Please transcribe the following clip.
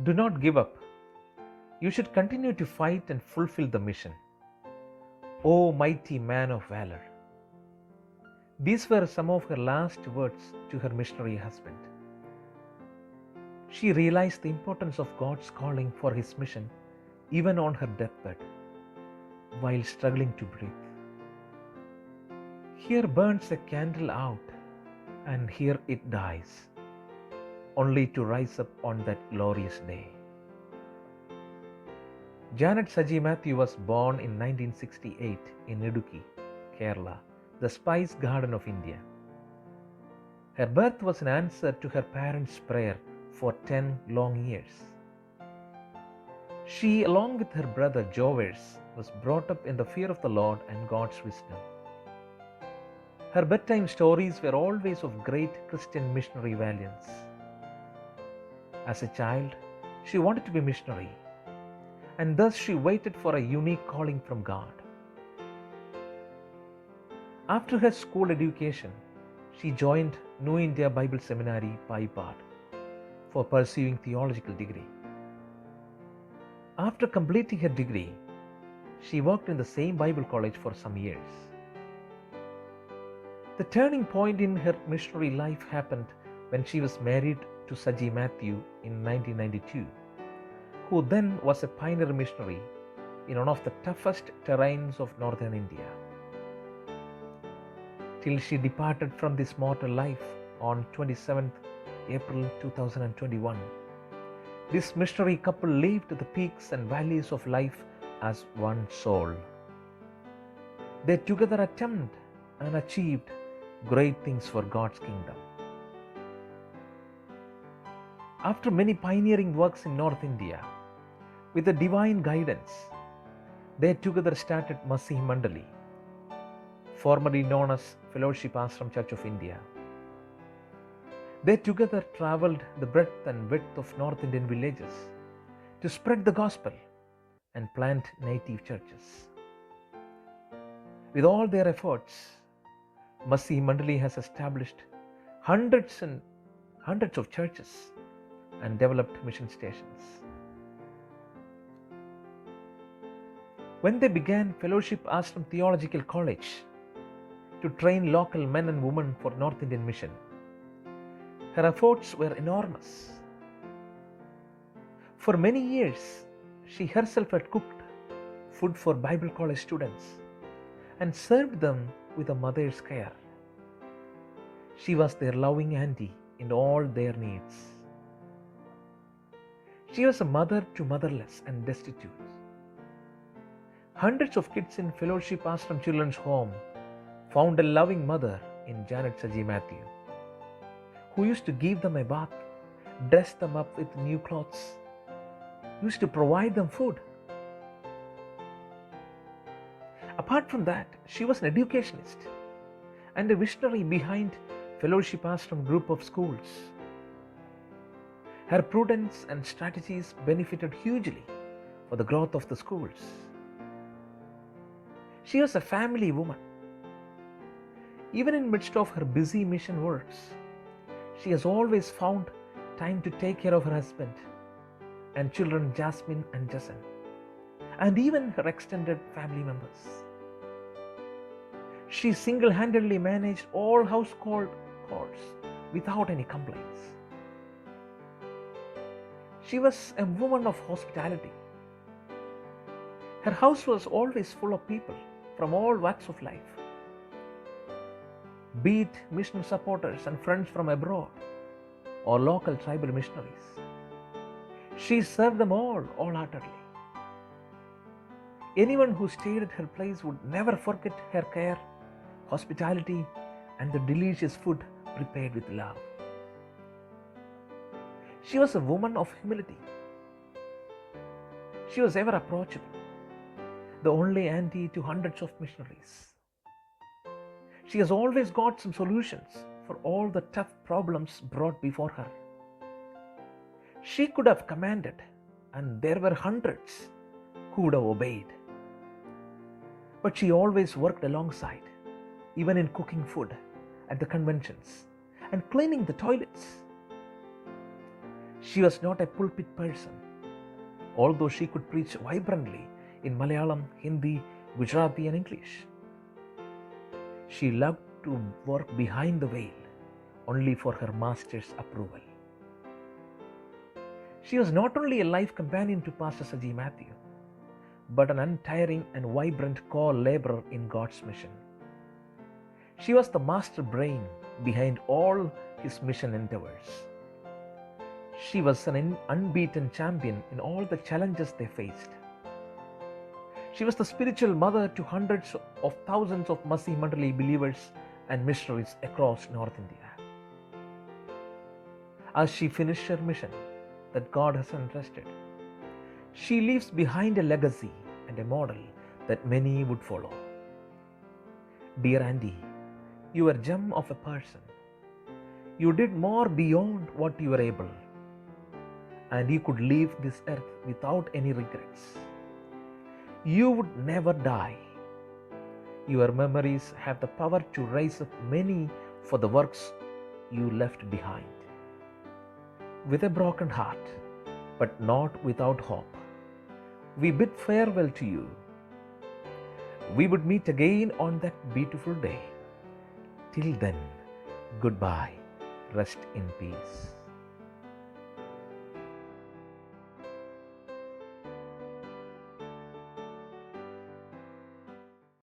Do not give up. You should continue to fight and fulfill the mission. O mighty man of valor. These were some of her last words to her missionary husband. She realized the importance of God's calling for his mission even on her deathbed, while struggling to breathe. Here burns a candle out, and here it dies, only to rise up on that glorious day. Janet Saji Matthew was born in 1968 in Idukki, Kerala, the spice garden of India. Her birth was an answer to her parents' prayer for 10 long years. She, along with her brother Jovers, was brought up in the fear of the Lord and God's wisdom. Her bedtime stories were always of great Christian missionary valiance. As a child, she wanted to be a missionary, and thus she waited for a unique calling from God. After her school education, she joined New India Bible Seminary, Paipad, for pursuing theological degree. After completing her degree, she worked in the same Bible college for some years. The turning point in her missionary life happened when she was married to Saji Matthew in 1992, who then was a pioneer missionary in one of the toughest terrains of northern India. Till she departed from this mortal life on 27th April 2021. This missionary couple lived the peaks and valleys of life as one soul. They together attempted and achieved great things for God's kingdom. After many pioneering works in North India, with the divine guidance, they together started Masih Mandali, formerly known as Fellowship Ashram Church of India. They together traveled the breadth and width of North Indian villages to spread the gospel and plant native churches. With all their efforts, Masih Mandali has established hundreds and hundreds of churches and developed mission stations. When they began Fellowship Ashram Theological College to train local men and women for North Indian mission, her efforts were enormous. For many years, she herself had cooked food for Bible college students and served them with a mother's care. She was their loving auntie in all their needs. She was a mother to motherless and destitute. Hundreds of kids in Fellowship Ashram Children's Home found a loving mother in Janet Saji Matthew, who used to give them a bath, dress them up with new clothes, used to provide them food. Apart from that, she was an educationist and a visionary behind Fellowship Ashram group of schools. Her prudence and strategies benefited hugely for the growth of the schools. She was a family woman. Even in midst of her busy mission works, she has always found time to take care of her husband and children Jasmine and Jason, and even her extended family members. She single-handedly managed all household chores without any complaints. She was a woman of hospitality. Her house was always full of people from all walks of life, be it mission supporters and friends from abroad or local tribal missionaries. She served them all wholeheartedly. Anyone who stayed at her place would never forget her care, hospitality, and the delicious food prepared with love. She was a woman of humility. She was ever approachable, the only auntie to hundreds of missionaries. She has always got some solutions for all the tough problems brought before her. She could have commanded, and there were hundreds who would have obeyed. But she always worked alongside, even in cooking food at the conventions and cleaning the toilets. She was not a pulpit person, although she could preach vibrantly in Malayalam, Hindi, Gujarati, and English. She loved to work behind the veil only for her master's approval. She was not only a life companion to Pastor Saji Matthew, but an untiring and vibrant co-laborer in God's mission. She was the master brain behind all his mission endeavors. She was an unbeaten champion in all the challenges they faced. She was the spiritual mother to hundreds of thousands of Masih Mandali believers and missionaries across North India. As she finished her mission that God has entrusted, she leaves behind a legacy and a model that many would follow. Dear Auntie, you are a gem of a person. You did more beyond what you were able, and you could leave this earth without any regrets. You would never die. Your memories have the power to raise up many for the works you left behind. With a broken heart, but not without hope, we bid farewell to you. We would meet again on that beautiful day. Till then, goodbye. Rest in peace.